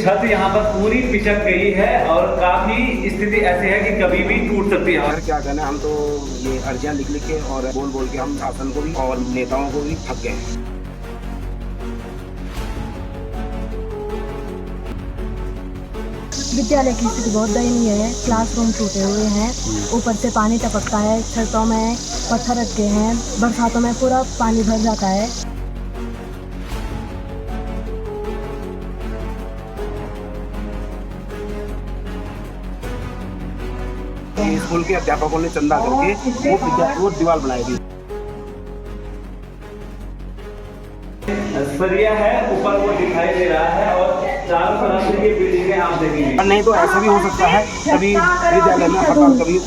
छत यहाँ पर पूरी पिचक गई है और काफी स्थिति ऐसी है कि कभी भी टूट सकती है। यार क्या कहना, हम तो ये अर्जियां लिख लिख के और बोल बोल के हम शासन को भी और नेताओं को भी थक गए हैं। विद्यालय की स्थिति बहुत दयनीय है। क्लासरूम टूटे हुए हैं, ऊपर से पानी टपकता है, छतों में पत्थर रखे हैं, बरसातों में पूरा पानी भर जाता है। स्कूल के अध्यापकों ने चंदा करके वो दीवार बनाई थी। सरिया है ऊपर वो दिखाई दे रहा है और चारों तरफ से ये बिल्डिंगें आप देखेंगे। नहीं तो ऐसा भी हो सकता है कभी विद्यालय में हड़ताल, कभी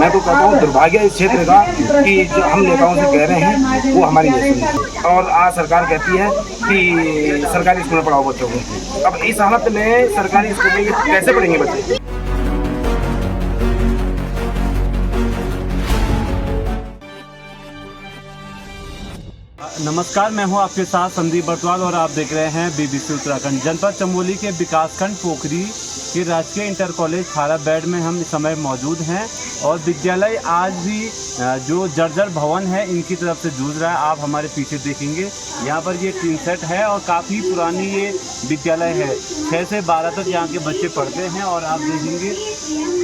मैं तो कहता हूँ दुर्भाग्य इस क्षेत्र का कि जो हम नेताओं से कह रहे हैं वो हमारी नहीं सुनते। और आज सरकार कहती है कि सरकारी स्कूल में पढ़ाओ बच्चों को। अब इस हालत में सरकारी स्कूल में कैसे पढ़ेंगे बच्चे? नमस्कार, मैं हूं आपके साथ संदीप बर्तवाल और आप देख रहे हैं बीबीसी उत्तराखंड। जनपद चमोली के विकासखंड पोखरी के राजकीय इंटर कॉलेज थाराबेड़ में हम इस समय मौजूद हैं और विद्यालय आज भी जो जर्जर भवन है इनकी तरफ से जूझ रहा है। आप हमारे पीछे देखेंगे यहाँ पर ये टीन सेट है और काफ़ी पुरानी ये विद्यालय है। 6 से 12 तक यहाँ के बच्चे पढ़ते हैं और आप देखेंगे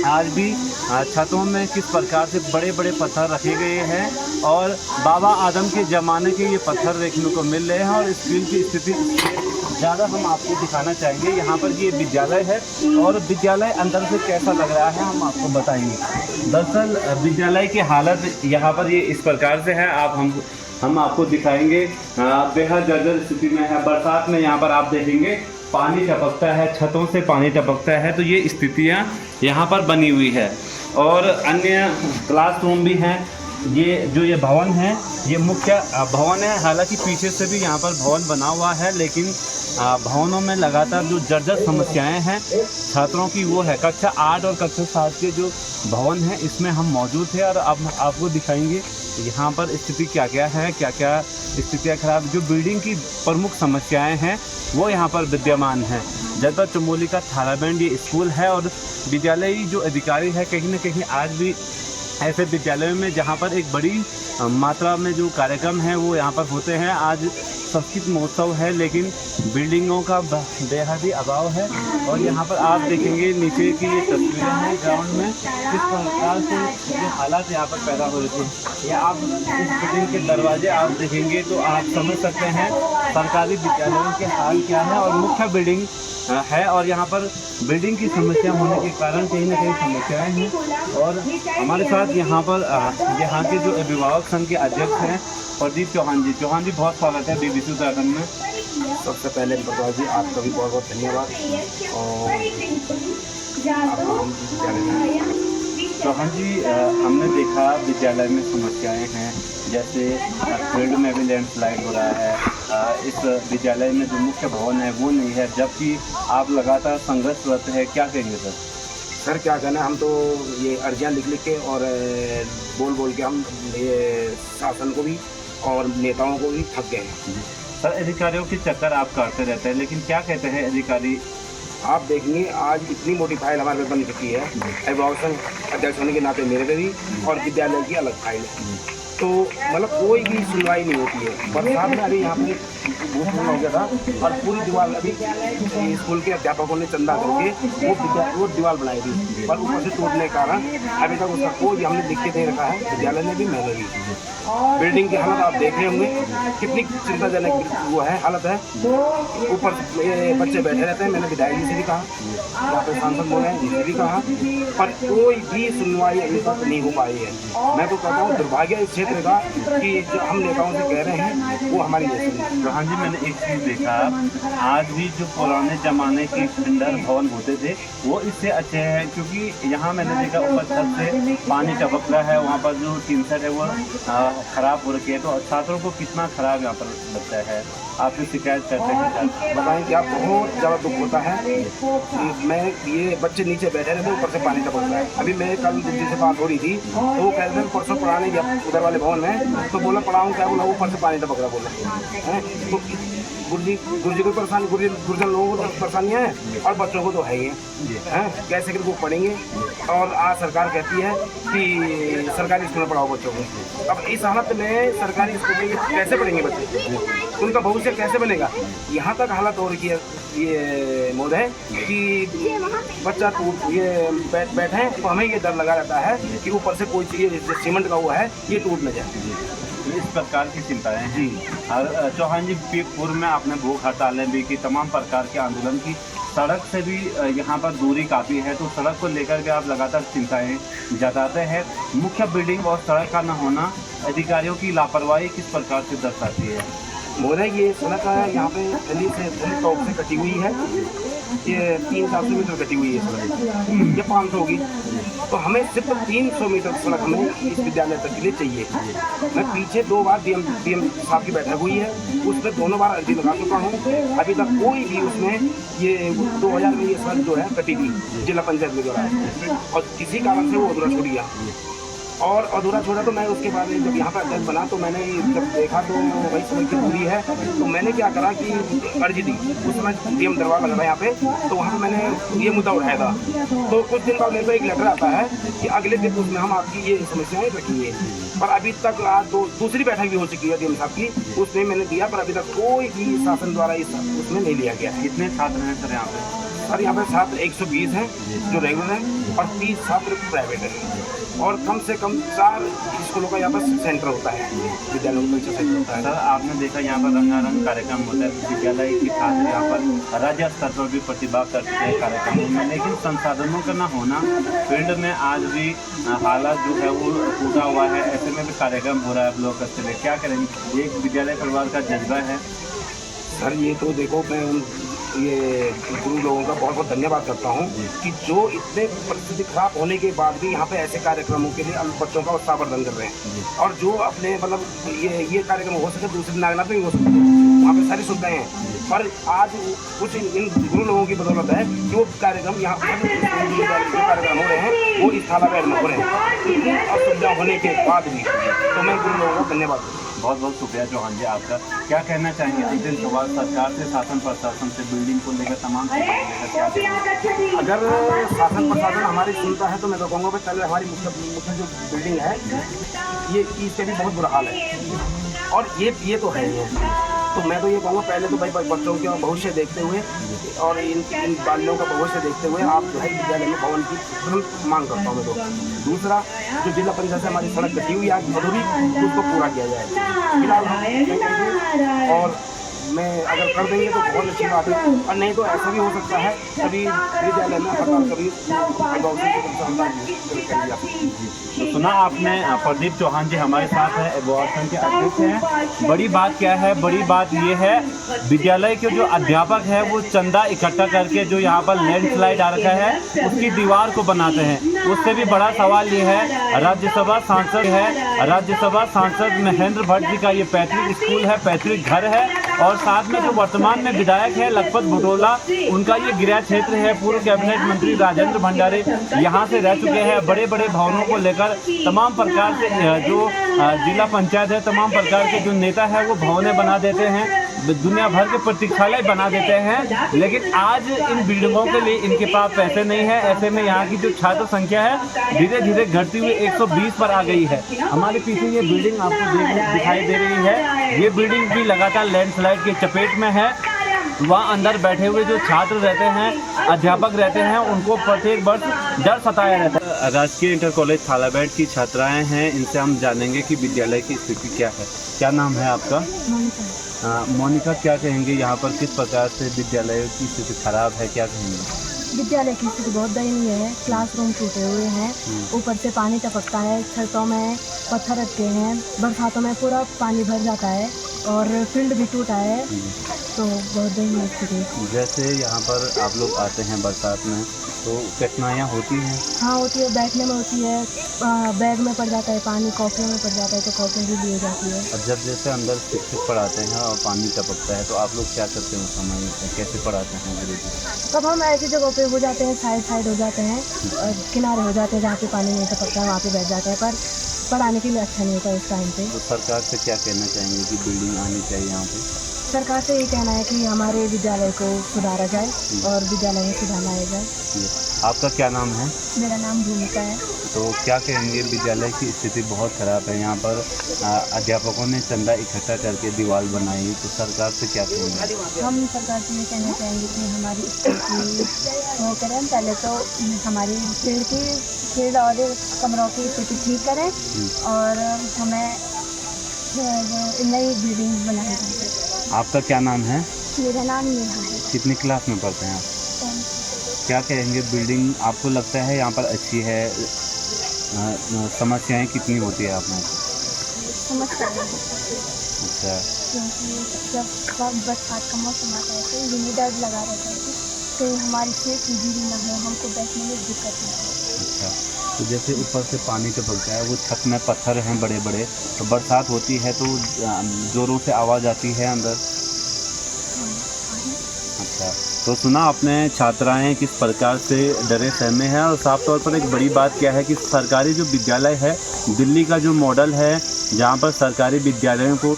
आज भी छतों में किस प्रकार से बड़े बड़े पत्थर रखे गए हैं और बाबा आदम के ज़माने के ये पत्थर देखने को मिल रहे हैं। और स्कूल की स्थिति ज़्यादा हम आपको दिखाना चाहेंगे। यहाँ पर ये विद्यालय है और विद्यालय अंदर से कैसा लग रहा है हम आपको बताएंगे। दरअसल विद्यालय की हालत यहाँ पर ये इस प्रकार से है, हम आपको दिखाएंगे। बेहद जर्जर स्थिति में है। बरसात में यहाँ पर आप देखेंगे पानी टपकता है, छतों से पानी टपकता है, तो ये स्थितियाँ यहाँ पर बनी हुई है। और अन्य क्लासरूम भी हैं। ये भवन है, ये मुख्य भवन है। हालांकि पीछे से भी यहाँ पर भवन बना हुआ है, लेकिन भवनों में लगातार जो जर्जर समस्याएं हैं छात्रों की वो है। कक्षा 8 और कक्षा 7 के जो भवन है इसमें हम मौजूद थे और अब आपको दिखाएंगे यहाँ पर स्थिति क्या क्या है, क्या क्या स्थितियाँ खराब, जो बिल्डिंग की प्रमुख समस्याएं हैं वो यहाँ पर विद्यमान हैं। जनपद चमोली का थाराबेड़ ये स्कूल है और विद्यालयी जो अधिकारी है कहीं ना कहीं आज भी ऐसे विद्यालयों में जहाँ पर एक बड़ी मात्रा में जो कार्यक्रम है वो यहाँ पर होते हैं। आज संस्कृत महोत्सव है, लेकिन बिल्डिंगों का बेहद ही अभाव है। और यहाँ पर आप देखेंगे नीचे की ये तस्वीरें हैं ग्राउंड में, किस प्रकार से ये हालात यहाँ पर पैदा हो रहे थे। या आप इस बिल्डिंग के दरवाजे आप देखेंगे तो आप समझ सकते हैं सरकारी विद्यालयों के हाल क्या है। और मुख्य बिल्डिंग है और यहाँ पर बिल्डिंग की समस्या होने के कारण कहीं ना कहीं समस्याएं हैं। और हमारे साथ यहाँ पर यहाँ के जो अभिभावक संघ के अध्यक्ष हैं प्रदीप चौहान जी, बहुत स्वागत है बीबीसी उत्तराखंड में। सबसे पहले बर्तवाल जी आपका भी बहुत बहुत धन्यवाद। और चौहान जी, हमने देखा विद्यालय में समस्याएं हैं, जैसे फील्ड में भी लैंडस्लाइड हो रहा है। इस विद्यालय में जो मुख्य भवन है वो नहीं है, जबकि आप लगातार संघर्षरत है, क्या कहेंगे सर? सर क्या कहना, हम तो ये अर्जियां लिख लिख के और बोल बोल के हम ये शासन को भी और नेताओं को भी थक गए हैं। सर अधिकारियों के चक्कर आप काटते रहते हैं, लेकिन क्या कहते हैं अधिकारी? आप देखेंगे आज इतनी मोटी फाइल हमारे पे बन चुकी है, अभिभावक संघ अध्यक्ष होने के नाते मेरे पे भी और विद्यालय की अलग फाइल है। तो मतलब कोई भी सुनवाई नहीं होती है। बरसात में अभी यहाँ पे भूस्खलन हो गया था और पूरी दीवार अभी स्कूल के अध्यापकों ने चंदा करके वो दीवार बनाई थी, पर ऊपर से टूटने के कारण अभी तक उसका कोई हमने लिख के दे रखा है, विद्यालय ने भी, मैंने भी। बिल्डिंग की हालत आप देख रहे होंगे कितनी चिंताजनक वो है, हालत है। ऊपर बच्चे बैठे रहते हैं, मैंने विधायक जी से भी कहा, यहाँ पे सांसद बोले हैं जिनसे भी कहा, पर कोई भी सुनवाई अभी तक नहीं हो पाई है। मैं तो कहता हूँ दुर्भाग्य इस क्षेत्र का कि जो हम नेताओं से कह रहे हैं वो हमारी नहीं सुनी। हाँ जी, मैंने एक चीज़ देखा, आज भी जो पुराने ज़माने के खंडर भवन होते थे वो इससे अच्छे हैं, क्योंकि यहाँ मैंने देखा ऊपर छत से पानी टपक रहा है, वहाँ पर जो टीन सेट है वो ख़राब हो रखी है। तो छात्रों को कितना ख़राब यहाँ पर लगता है, आपसे शिकायत करते हैं? बताएं कि आप बहुत ज़्यादा दुख होता है। मैं ये बच्चे नीचे बैठे रहते ऊपर से पानी टपक रहा है। अभी मैं कल दूसरे से बात हो रही थी तो वो कह रहे थे परसों पढ़ाने उधर वाले भवन में, तो बोला पढ़ाऊँ क्या, बोला ऊपर से पानी टपक रहा, बोला है। तो गुरुजी को परेशानी, गुरुजन लोगों को तो परेशानियाँ हैं और बच्चों को तो है ही हैं, कैसे करके वो पढ़ेंगे। और आज सरकार कहती है कि सरकारी स्कूल में पढ़ाओ बच्चों को। अब इस हालत में सरकारी स्कूल में कैसे पढ़ेंगे बच्चे, उनका भविष्य कैसे बनेगा। यहाँ तक हालत हो रही है ये महोदय कि बच्चा टूट ये बैठे तो हमें ये डर लगा रहता है कि ऊपर से कोई चीज़ सीमेंट का हुआ है ये टूट न जाए। इस प्रकार की चिंताएं हैं। और चौहान जी, पूर्व में आपने भूख हड़तालें भी की, तमाम प्रकार के आंदोलन की, सड़क से भी यहाँ पर दूरी काफ़ी है, तो सड़क को लेकर के आप लगातार चिंताएं जताते हैं। मुख्य बिल्डिंग और सड़क का न होना अधिकारियों की लापरवाही किस प्रकार से दर्शाती है? महोदय ये सड़क यहाँ पे दिल्ली से टॉप से कटी हुई है, ये 300-400 मीटर कटी हुई है सड़क, ये 500 होगी, तो हमें सिर्फ 300 मीटर सड़क हमें इस विद्यालय तक के लिए चाहिए। मैं पीछे 2 बार डीएम साहब की बैठक हुई है, उसमें दोनों बार अर्जी लगा चुका हूँ, अभी तक कोई भी उसमें ये 2000 में ये सड़क जो है कटी थी जिला पंचायत के द्वारा, और किसी कारण से वो अधूरा छूट गया। और अधूरा छोड़ा तो मैं उसके बाद जब यहाँ पर अध्यक्ष बना तो मैंने जब देखा तो वही समय की दूरी है, तो मैंने क्या करा कि अर्जी दी। उस समय डीएम दरबार लगा यहाँ पे, तो वहाँ पे मैंने ये मुद्दा उठाया था। तो कुछ दिन बाद मेरे को एक लेटर आता है कि अगले दिन उसमें हम आपकी ये समस्याएँ रखेंगे, पर अभी तक आज दूसरी बैठक भी हो चुकी है डीएम साहब की, उसमें मैंने दिया, पर अभी तक कोई भी शासन द्वारा इस उसमें नहीं लिया गया। कितने छात्र हैं सर यहाँ पे? सर यहाँ पे छात्र 120 हैं जो रेगुलर हैं और 30 छात्र प्राइवेट हैं, और कम से कम 4 स्कूलों का यहाँ पर सेंटर होता है, विद्यालयों का परीक्षा सेंटर होता है। सर आपने देखा यहाँ पर रंगारंग कार्यक्रम होता है, विद्यालय के छात्र यहाँ पर राज्य स्तर पर भी प्रतिभा करते हैं कार्यक्रमों में, लेकिन संसाधनों का न होना, फील्ड में आज भी हालात जो है वो टूटा हुआ है, ऐसे में भी कार्यक्रम हो रहा है ब्लॉक स्तर पे, क्या करेंगे? एक विद्यालय परिवार का जज्बा है। सर ये तो देखो, मैं ये गुरु लोगों का बहुत बहुत धन्यवाद करता हूँ कि जो इतने परिस्थिति खराब होने के बाद भी यहाँ पे ऐसे कार्यक्रमों के लिए बच्चों का उत्साहवर्धन कर रहे हैं, और जो अपने मतलब ये कार्यक्रम हो सके दूसरे नागनाथ में भी हो सकते हैं, वहाँ पे सारी सुविधाएँ हैं, पर आज कुछ इन गुरु लोगों की बदौलत है कि वो कार्यक्रम यहाँ जो कार्यक्रम हो रहे हैं वो इस थालाबेड़ में हो रहे हैं, इतनी असुविधा होने के बाद भी। तो मैं गुरु लोगों का धन्यवाद करता हूँ। बहुत बहुत शुक्रिया चौहान जी आपका। क्या कहना चाहेंगे अंतिम सवाल सरकार से, शासन प्रशासन से, बिल्डिंग को लेकर तमाम चीज़ों को लेकर? अगर शासन प्रशासन हमारी सुनता है तो मैं तो कहूँगा कि पहले हमारी मुख्य जो बिल्डिंग है ये इससे भी बहुत बुरा हाल है, और ये तो है ही है। तो मैं तो ये कहूँगा पहले तो भाई बच्चों के भविष्य देखते हुए और इन बालियों का भविष्य देखते हुए आप जो है विद्यालय में भवन की तुरंत मांग करता हूँ मैं तो। दूसरा, जो जिला परिषद से हमारी सड़क कटी हुई आज अधूरी, उसको पूरा किया जाए फिलहाल, और मैं अगर कर देंगे तो बहुत अच्छी बात है, और नहीं तो ऐसा भी हो सकता है कभी विद्यालय में हड़ताल कभी। तो सुना आपने, प्रदीप चौहान जी हमारे साथ है, एबॉर्शन के अध्यक्ष हैं। बड़ी बात क्या है? बड़ी बात ये है विद्यालय के जो अध्यापक है वो चंदा इकट्ठा करके जो यहाँ पर लैंडस्लाइड आ रखा है उसकी दीवार को बनाते हैं। उससे भी बड़ा सवाल ये है, राज्यसभा सांसद महेंद्र भट्ट जी का ये पैतृक स्कूल है, पैतृक घर है, और साथ में जो वर्तमान में विधायक है लखपत बुटोला, उनका ये गृह क्षेत्र है। पूर्व कैबिनेट मंत्री राजेंद्र भंडारी यहाँ से रह चुके हैं। बड़े बड़े भवनों को लेकर तमाम प्रकार से जो जिला पंचायत है, तमाम प्रकार के जो नेता है वो भवनें बना देते हैं, दुनिया भर के प्रतीक्षालय बना देते हैं, लेकिन आज इन बिल्डिंगों के लिए इनके पास पैसे नहीं है। ऐसे में यहाँ की जो छात्र संख्या है धीरे धीरे घटती हुई 120 पर आ गई है। हमारे पीछे ये बिल्डिंग आपको दिखाई दे रही है, ये बिल्डिंग भी लगातार लैंडस्लाइड के चपेट में है। वहाँ अंदर बैठे हुए जो छात्र रहते हैं, अध्यापक रहते हैं, उनको प्रत्येक वर्ष डर सताया रहता है। राजकीय इंटर कॉलेज थालाबेड़ की छात्राएं हैं, इनसे हम जानेंगे कि विद्यालय की स्थिति क्या है। क्या नाम है आपका? मोनिका, क्या कहेंगे यहाँ पर किस प्रकार से विद्यालय की स्थिति खराब है, क्या कहेंगे? विद्यालय की स्थिति बहुत दयनीय है। क्लासरूम टूटे हुए हैं, ऊपर से पानी टपकता है, छतों में पत्थर रखे हैं, बरसातों में पूरा पानी भर जाता है, और फील्ड भी टूटा है, तो बहुत दयनीय स्थिति। जैसे यहाँ पर आप लोग आते हैं बरसात में तो कठिनाइयाँ होती हैं? हाँ होती है, बैठने में होती है, बैग में पड़ जाता है पानी, कॉपियों में पड़ जाता है तो कॉपियाँ भी ली जाती है। और जब जैसे अंदर शिक्षक पढ़ाते हैं और पानी टपकता है तो आप लोग क्या करते हैं उस समय, कैसे पढ़ाते हैं? तब हम ऐसी जगहों पे हो जाते हैं, साइड हो जाते हैं, किनारे हो जाते हैं जहाँ पे पानी नहीं टपकता है, वहाँ पे बैठ जाते हैं, पर पढ़ाने के लिए अच्छा नहीं होता इस टाइम पे। तो सरकार से क्या कहना चाहेंगे कि बिल्डिंग आनी चाहिए यहाँ पे? सरकार से ये कहना है कि हमारे विद्यालय को सुधारा जाए और विद्यालय में सुधार लाया जाए। आपका क्या नाम है? मेरा नाम भूमिका है। तो क्या कहेंगे, विद्यालय की स्थिति बहुत ख़राब है, यहाँ पर अध्यापकों ने चंदा इकट्ठा करके दीवार बनाई, तो सरकार से क्या कहेंगे? हम सरकार से ये कहना चाहेंगे कि हमारी स्कूल की वो करें, पहले तो हमारी फील्ड और कमरों की स्थिति ठीक करें और हमें नई बिल्डिंग बनानी चाहिए। आपका क्या नाम है? मेरा नाम नेहा है। कितनी क्लास में पढ़ते हैं आप? क्या कहेंगे, बिल्डिंग आपको लगता है यहाँ पर अच्छी है? समस्याएं कितनी होती है आप में? समस्या नहीं है। अच्छा, क्योंकि जब बरसात का मौसम आता है तो यही डर लगा रहता है कि कहीं हमारी सेहत गिरी ना हो, हमको बैठने में दिक्कत ना हो। अच्छा, तो जैसे ऊपर से पानी टपकता है, वो छत में पत्थर हैं बड़े बड़े, तो बरसात होती है तो ज़ोरों से आवाज़ आती है अंदर। अच्छा, तो सुना आपने छात्राएं किस प्रकार से डरे सहमे हैं, और साफ तौर पर एक बड़ी बात क्या है कि सरकारी जो विद्यालय है, दिल्ली का जो मॉडल है, जहां पर सरकारी विद्यालयों को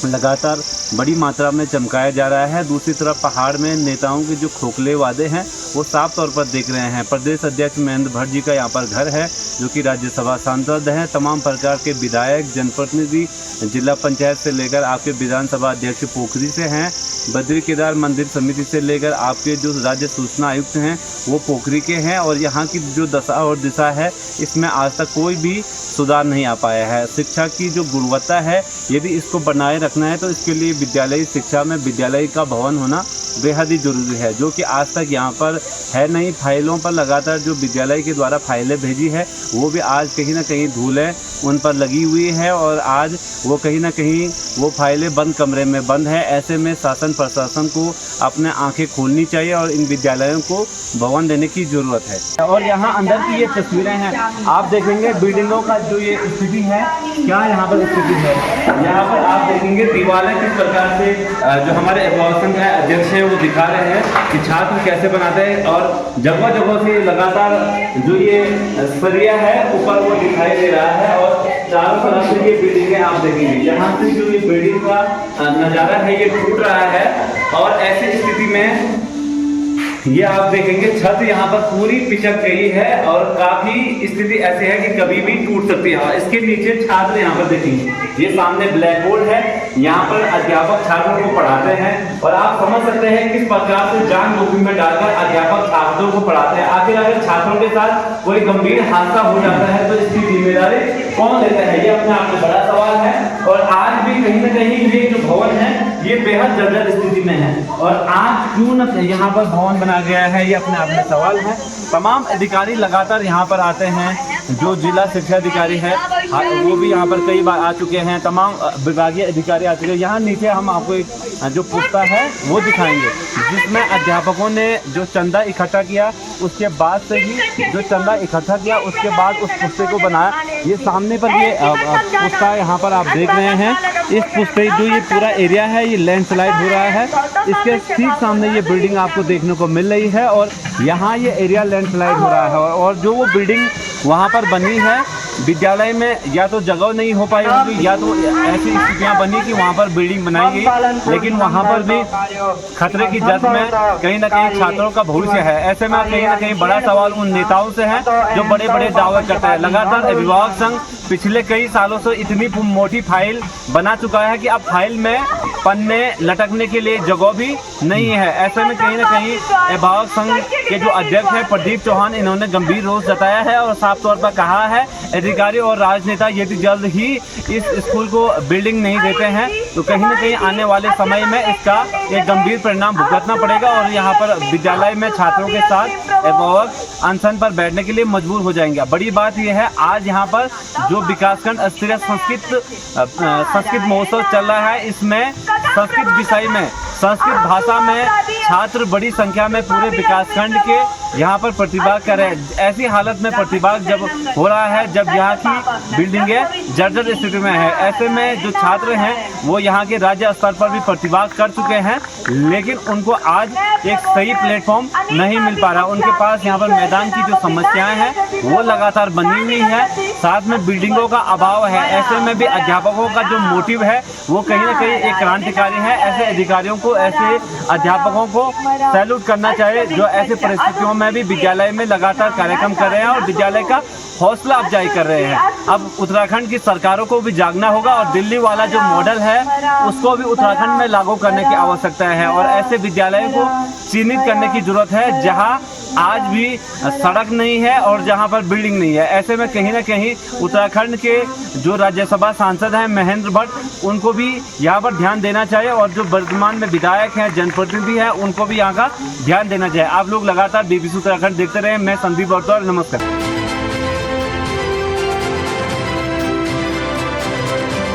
लगातार बड़ी मात्रा में चमकाया जा रहा है, दूसरी तरफ पहाड़ में नेताओं के जो खोखले वादे हैं वो साफ तौर पर देख रहे हैं। प्रदेश अध्यक्ष महेंद्र भट्ट जी का यहाँ पर घर है, जो कि राज्यसभा सांसद हैं, तमाम प्रकार के विधायक, जनप्रतिनिधि, जिला पंचायत से लेकर आपके विधानसभा अध्यक्ष पोखरी से हैं, बद्री केदार मंदिर समिति से लेकर आपके जो राज्य सूचना आयुक्त हैं वो पोखरी के हैं, और यहाँ की जो दशा और दिशा है इसमें आज तक कोई भी सुधार नहीं आ पाया है। शिक्षा की जो गुणवत्ता है, यदि इसको बनाए रखना है तो इसके लिए विद्यालयी शिक्षा में विद्यालय का भवन होना बेहद ही जरूरी है, जो कि आज तक यहाँ पर है नहीं। फाइलों पर लगातार जो विद्यालय के द्वारा फाइलें भेजी है वो भी आज कहीं ना कहीं धूलें उन पर लगी हुई है, और आज वो कहीं ना कहीं वो फाइलें बंद कमरे में बंद है। ऐसे में शासन प्रशासन को अपने आंखें खोलनी चाहिए और इन विद्यालयों को भवन देने की ज़रूरत है। और यहाँ अंदर की ये तस्वीरें हैं, आप देखेंगे बिल्डिंगों का जो ये स्थिति है, क्या यहाँ पर स्थिति है, यहाँ पर आप देखेंगे दीवारें किस प्रकार से जो हमारे अभिभाषण का अध्यक्ष है वो दिखा रहे हैं कि छात्र कैसे बनाते हैं, और जगह जगह से लगातार जो ये सरिया है ऊपर वो दिखाई दे रहा है, और चारों तरफ से ये बिल्डिंगें आप देखेंगे, यहाँ से जो ये बिल्डिंग का नज़ारा है ये टूट रहा है, और ऐसी स्थिति में ये आप देखेंगे छत यहाँ पर पूरी पिचक गई है, और काफी स्थिति ऐसी है कि कभी भी टूट सकती है। इसके नीचे छात्र यहाँ पर देखेंगे, ये सामने ब्लैक बोर्ड है, यहाँ पर अध्यापक छात्रों को पढ़ाते हैं, और आप समझ सकते हैं किस प्रकार से जान जोखिम में डालकर अध्यापक छात्रों को पढ़ाते हैं। आखिर अगर छात्रों के साथ कोई गंभीर हादसा हो जाता है तो इसकी जिम्मेदारी कौन लेता है, ये अपने आप में बड़ा सवाल है। और आज भी कहीं ना कहीं ये जो भवन है ये बेहद जर्जर स्थिति में है, और आज क्यों न यहाँ पर भवन बना गया है ये अपने आप में सवाल है। तमाम अधिकारी लगातार यहाँ पर आते हैं, जो जिला शिक्षा अधिकारी है वो भी यहाँ पर कई बार आ चुके हैं, तमाम विभागीय अधिकारी आ चुके हैं। यहाँ नीचे हम आपको एक जो पुस्ता है वो दिखाएंगे, जिसमें अध्यापकों ने जो चंदा इकट्ठा किया उसके बाद से ही जो चंदा इकट्ठा किया उसके बाद उस पुस्ते को बनाया। ये सामने पर ये पुस्ता यहाँ पर आप देख रहे हैं, इस पुस्ते जो ये पूरा एरिया है ये लैंडस्लाइड हो रहा है, इसके ठीक सामने ये बिल्डिंग आपको देखने को मिल रही है, और यहाँ ये एरिया लैंडस्लाइड हो रहा है, और जो वो बिल्डिंग वहाँ पर बनी है विद्यालय में या तो जगह नहीं हो पाई होगी, या तो ऐसी स्थितियाँ बनी कि वहाँ पर बिल्डिंग बनाई गई, लेकिन वहाँ पर भी खतरे की जद में कहीं ना कहीं छात्रों का भविष्य है। ऐसे में कहीं ना कहीं बड़ा सवाल उन नेताओं से है जो बड़े बड़े दावे करते हैं। लगातार अभिभावक संघ पिछले कई सालों से इतनी मोटी फाइल बना चुका है कि अब फाइल में पन्ने लटकने के लिए जगह भी नहीं है। ऐसे में कहीं ना कहीं अभिभावक संघ के जो अध्यक्ष है प्रदीप चौहान, इन्होंने गंभीर रोष जताया है और साफ तौर पर कहा है अधिकारी और राजनेता यदि जल्द ही इस स्कूल को बिल्डिंग नहीं देते हैं तो कहीं ना कहीं आने वाले समय में इसका एक गंभीर परिणाम भुगतना पड़ेगा, और यहाँ पर विद्यालय में छात्रों के साथ अभिभावक अनशन पर बैठने के लिए मजबूर हो जाएंगे। बड़ी बात यह है आज यहाँ पर जो विकासखंड स्तरीय संस्कृत महोत्सव चल रहा है, इसमें संस्कृत विषय में संस्कृत भाषा में छात्र बड़ी संख्या में पूरे विकासखंड के यहाँ पर प्रतिभाग कर रहे हैं। ऐसी हालत में प्रतिभाग जब हो रहा है जब यहाँ की बिल्डिंगें जर्जर स्थिति में है, ऐसे में जो छात्र हैं वो यहाँ के राज्य स्तर पर भी प्रतिभाग कर चुके हैं, लेकिन उनको आज एक सही प्लेटफॉर्म नहीं मिल पा रहा। उनके पास यहाँ पर मैदान की जो समस्याएं हैं वो लगातार बनी हुई है, साथ में बिल्डिंगों का अभाव है। ऐसे में भी अध्यापकों का जो मोटिव है वो कहीं ना कहीं एक क्रांतिकारी है। ऐसे अधिकारियों को, ऐसे अध्यापकों को सैल्यूट करना चाहिए जो ऐसी परिस्थितियों में भी विद्यालय में लगातार कार्यक्रम कर रहे हैं और विद्यालय का हौसला अफजाई कर रहे हैं। अब उत्तराखंड की सरकारों को भी जागना होगा और दिल्ली वाला जो मॉडल है उसको भी उत्तराखंड में लागू करने की आवश्यकता है और ऐसे विद्यालयों को चिन्हित करने की जरूरत है जहां आज भी सड़क नहीं है और जहां पर बिल्डिंग नहीं है। ऐसे में कहीं ना कहीं उत्तराखंड के जो राज्यसभा सांसद हैं महेंद्र भट्ट, उनको भी यहाँ पर ध्यान देना चाहिए और जो वर्तमान में विधायक हैं, जनप्रतिनिधि हैं, उनको भी यहाँ का ध्यान देना चाहिए। आप लोग लगातार BBC उत्तराखंड देखते रहे। मैं संदीप बर्तौर, नमस्कार।